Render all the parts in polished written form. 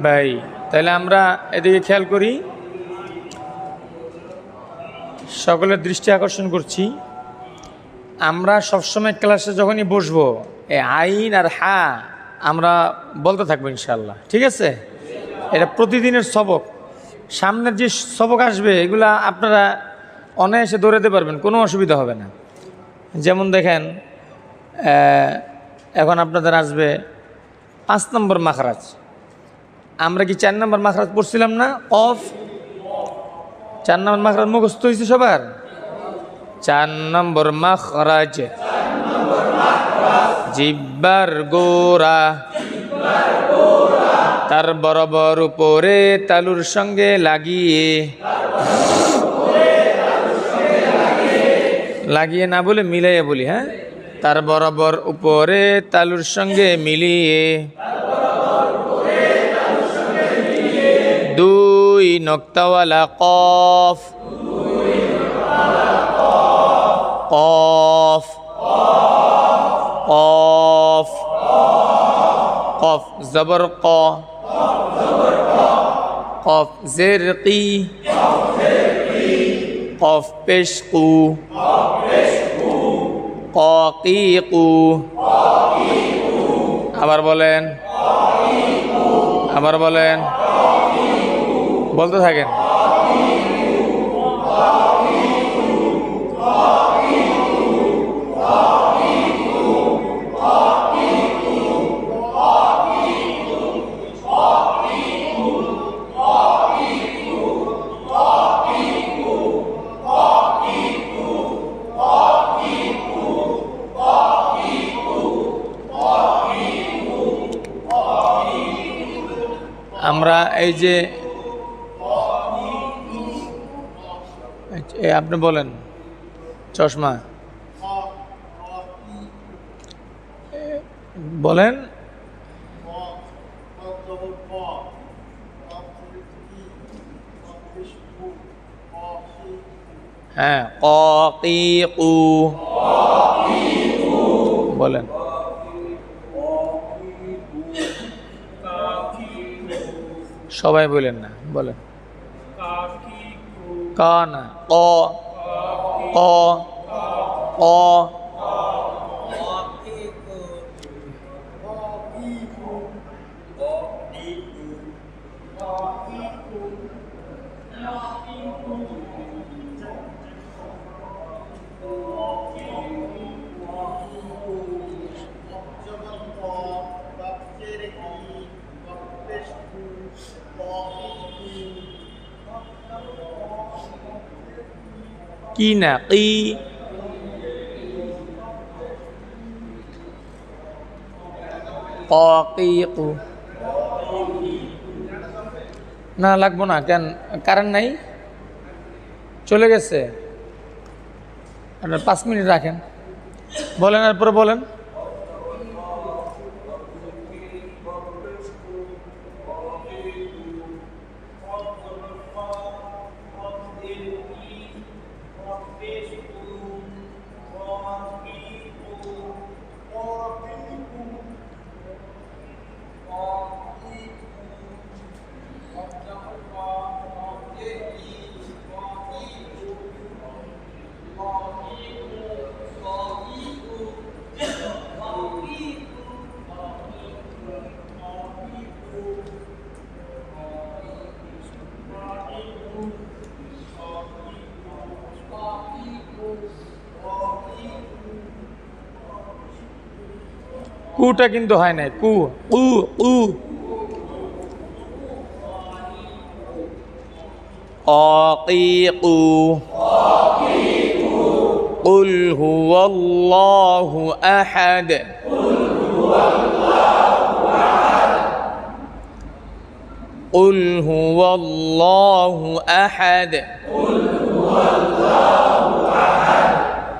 ভাই তাহলে আমরা এদিকে খেয়াল করি, সকলের দৃষ্টি আকর্ষণ করছি। আমরা সবসময় ক্লাসে যখনই বসবো এই আইন আর হা আমরা বলতে থাকবো ইনশাল্লাহ, ঠিক আছে? এটা প্রতিদিনের সবক। সামনের যে সবক আসবে এগুলা আপনারা অনায়াসে দৌড়াতে পারবেন, কোনো অসুবিধা হবে না। যেমন দেখেন, এখন আপনাদের আসবে 5 নম্বর মাখরাজ। আমরা কি 4 নম্বর মাখরাজ পড়ছিলাম না? কফ 4 নম্বর মাখরাজ মুখস্থ হয়েছে সবার? 4 নম্বর মাখরাজ জিব্বার গোরা, তার বরাবর উপরে তালুর সঙ্গে লাগিয়ে, লাগিয়ে না বলে মিলাইয়া বলি, হ্যাঁ? তার বরাবর উপরে তালুর সঙ্গে মিলিয়ে, 2 নক্তাওয়ালা কফ, কফ কফ কফ জবর ক, কফ জের কি, কফ পেশ কু, কু। আবার বলেন, আবার বলেন, বলতে থাকেন। আমরা এই যে আপনি বলেন চশমা বলেন, হ্যাঁ কু বলেন, সবাই বলেন না, বলেন কানা ক ক ক কি না কি, কু না লাগবো না কেন? কারেন্ট নাই, চলে গেছে। আপনার 5 মিনিট রাখেন, বলেন, এরপরে বলেন। কুটা কিন্তু হয় নাই, কু কু কু কু। قل هو الله أحد قل هو الله أحد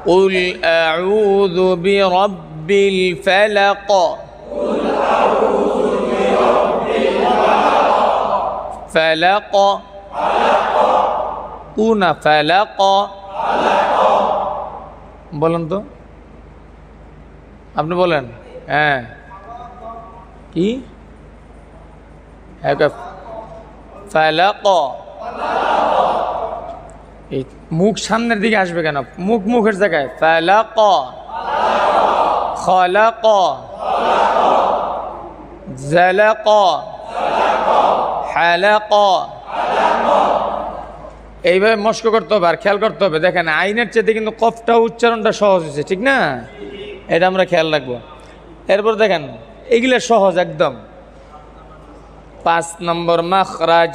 قل أعوذ برب الفلق فلق كنا فلق বলেন তো, আপনি বলেন। হ্যাঁ কি ফালাক, এই মুখ সামনের দিকে আসবে কেন? মুখ মুখের জায়গায়। ফালাক, খালাক, জালাক, হালাক। এইভাবে মস্ক করতে হবে আর খেয়াল করতে হবে। দেখেন আইনের চেয়ে কিন্তু কফটা উচ্চারণটা সহজ হয়েছে, ঠিক না? এটা আমরা খেয়াল রাখবো। এরপর দেখেন এগুলো সহজ একদম। 5 নম্বর মাখরাজ।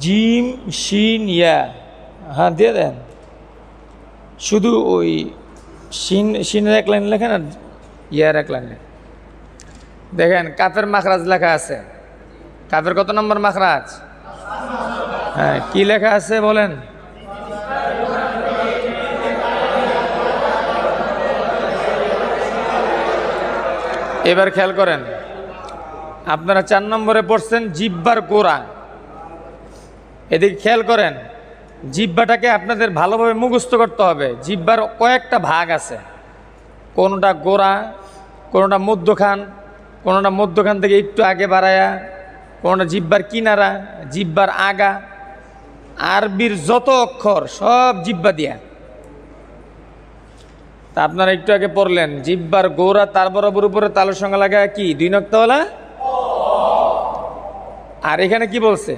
জিম শিন ইয়া, হ্যাঁ দিয়ে দেন। শুধু ওই শিনের এক লাইন লেখেন আর ইয়ার এক লাইন। দেখেন কাফের মাখরাজ লেখা আছে। কাফের কত নম্বর মাখরাজ? হ্যাঁ, কি লেখা আছে বলেন? এবার খেয়াল করেন, আপনারা 4 নম্বরে পড়ছেন জিহ্বার গোড়া। এদিকে খেয়াল করেন, জিহ্বাটাকে আপনাদের ভালোভাবে মুখস্থ করতে হবে। জিহ্বার কয়েকটা ভাগ আছে, কোনোটা গোড়া, কোনোটা মধ্যখান, কোনোটা মধ্যখান থেকে একটু আগে বাড়ায়া, কোনোটা জিহ্বার কিনারা, জিহ্বার আগা। আরবির যত অক্ষর সব জিহ্বা দিয়া। তা আপনারা একটু আগে পড়লেন জিহ্বার গোড়া তার বরাবর উপরে তালুর সঙ্গে লাগায় কি 2 নক্তাওয়ালা। আর এখানে কি বলছে?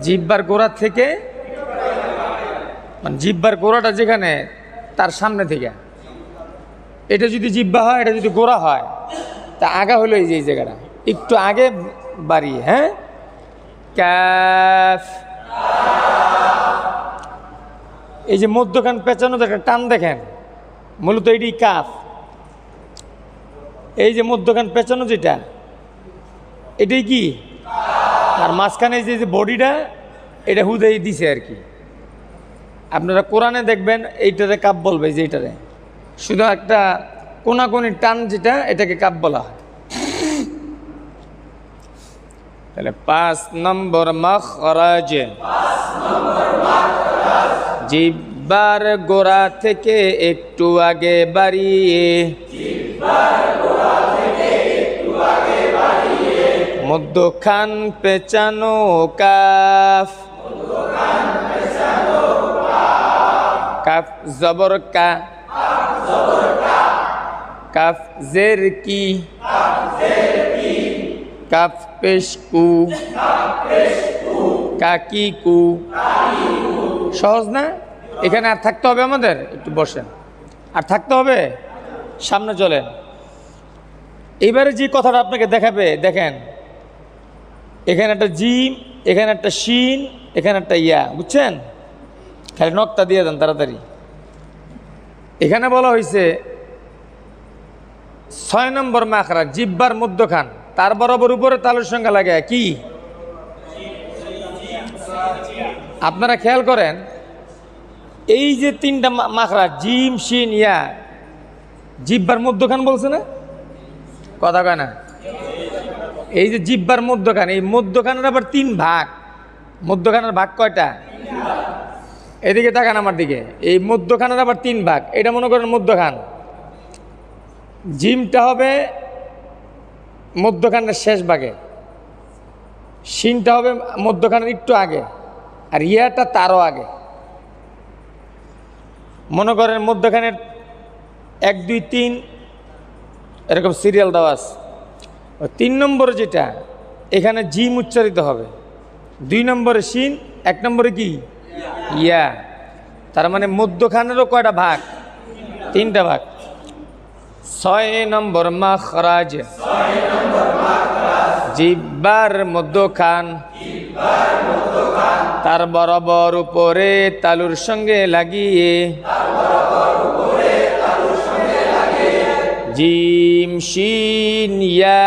জিহ্বার গোড়া থেকে, মানে জিহ্বার গোড়াটা যেখানে তার সামনে থেকে, এটা যদি জিহ্বা হয়, এটা যদি গোড়া হয়, তা আগা হলো এই যে এই জায়গাটা একটু আগে বাড়িয়ে। হ্যাঁ, কাফ। এই যে মধ্যখান পেঁচানো একটা টান দেখেন, মূলত এটি কাফ। এই যে মধ্যখান পেঁচানো যেটা, এটাই কি? আর মাঝখানে যে বডিটা, এটা হুদাই দিছে আর কি। আপনারা কোরআনে দেখবেন এইটারে কাপ বলবে, যে এইটারে শুধু একটা কোনাকুনি টান যেটা, এটাকে কাপ বলা হয়। তাহলে 5 নম্বর মাখরাজ, জিহ্বার গোড়া থেকে একটু আগে বাড়িয়ে, মধ্যখান পেঁচানো কাফ। কাফ জবর কা, কাফ জের কি, কাফ পেশ কু, কাকি কু। সহজ না? এখানে আর থাকতে হবে আমাদের? একটু বসেন, আর থাকতে হবে। সামনে চলেন। এইবারে যে কথাটা আপনাকে দেখাবে, দেখেন এখানে একটা জিম, এখানে একটা শিন, এখানে একটা ইয়া, বুঝছেন? খালি নকটা দিয়ে দেন তাড়াতাড়ি। এখানে বলা হয়েছে 6 নম্বর মাখরাজ, জিহ্বার মধ্যখান তার বরাবর উপরে তালুর সঙ্গে লাগে কি? আপনারা খেয়াল করেন, এই যে 3টা মাখরাজ, জিম শিন ইয়া, জিহ্বার মধ্যখান বলছে না? কথা কয় না? এই যে জিহ্বার মধ্যখান, এই মধ্যখানের আবার 3 ভাগ। মধ্যখানের ভাগ কয়টা? এদিকে তাকান আমার দিকে। এই মধ্যখানের আবার 3 ভাগ। এটা মনে করেন মধ্যখান। জিমটা হবে মধ্যখানের শেষ ভাগে, শিনটা হবে মধ্যখানের একটু আগে, আর ইয়াটা তারও আগে। মনে করেন মধ্যখানের 1 2 3 এরকম সিরিয়াল দেওয়া আছে। 3 নম্বরে যেটা, এখানে জিম উচ্চারিত হবে, 2 নম্বরে শিন, 1 নম্বরে কি? ইয়া। তার মানে মধ্যখানেরও কয়টা ভাগ? 3টা ভাগ। 6 নম্বর মাখরাজ, জিহ্বার মধ্যখান তার বরাবর উপরে তালুর সঙ্গে লাগিয়ে, জিম শিন ইয়া।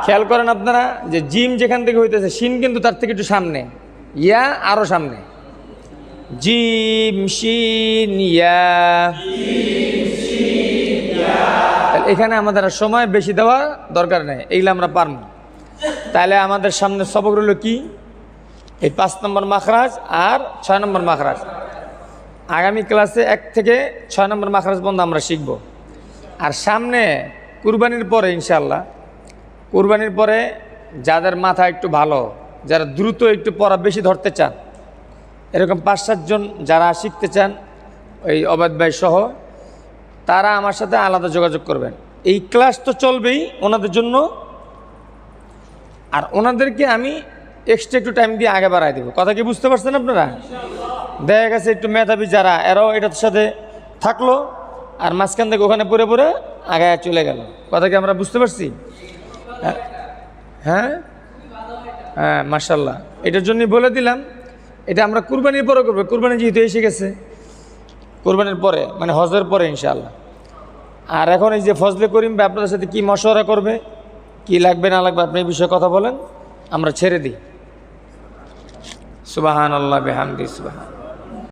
খেয়াল করেন আপনারা যে জিম যেখান থেকে হইতেছে, শিন কিন্তু তার থেকে একটু সামনে, ইয়া আরো সামনে। জিম শিন ইয়া। এখানে আমাদের সময় বেশি দেওয়া দরকার নেই, এইগুলো আমরা পারবো। তাহলে আমাদের সামনে সবক রইল কি? এই 5 নম্বর মাখরাজ আর 6 নম্বর মাখরাজ। আগামী ক্লাসে 1 থেকে 6 নম্বর মাখরাজ পর্যন্ত আমরা শিখব। আর সামনে কুরবানির পরে ইনশাআল্লাহ, কুরবানির পরে যাদের মাথা একটু ভালো, যারা দ্রুত একটু পড়া বেশি ধরতে চান, এরকম 5-7 জন যারা শিখতে চান ওই অবাদ ভাই সহ, তারা আমার সাথে আলাদা যোগাযোগ করবেন। এই ক্লাস তো চলবেই ওনাদের জন্য, আর ওনাদেরকে আমি এক্সট্রা একটু টাইম দিয়ে আগে বাড়াই দেবো। কথা কি বুঝতে পারছেন আপনারা? দেখা গেছে একটু মেধাবী যারা, এরাও এটার সাথে থাকলো, আর মাঝখান থেকে ওখানে পড়ে পড়ে আগে চলে গেল। কথা কি আমরা বুঝতে পারছি? হ্যাঁ হ্যাঁ, মাশাল্লাহ। এটার জন্যই বলে দিলাম, এটা আমরা কুরবানির পরে করবো। কুরবানি যেহেতু এসে গেছে, কুরবানির পরে মানে হজের পরে ইনশাআল্লাহ। আর এখন এই যে ফজলে করিম ভাই আপনাদের সাথে কি মশওয়ারা করবে, কি লাগবে না লাগবে, আপনি এই বিষয়ে কথা বলেন, আমরা ছেড়ে দিই। সুবহানাল্লাহ বিহামদিহি সুবহান।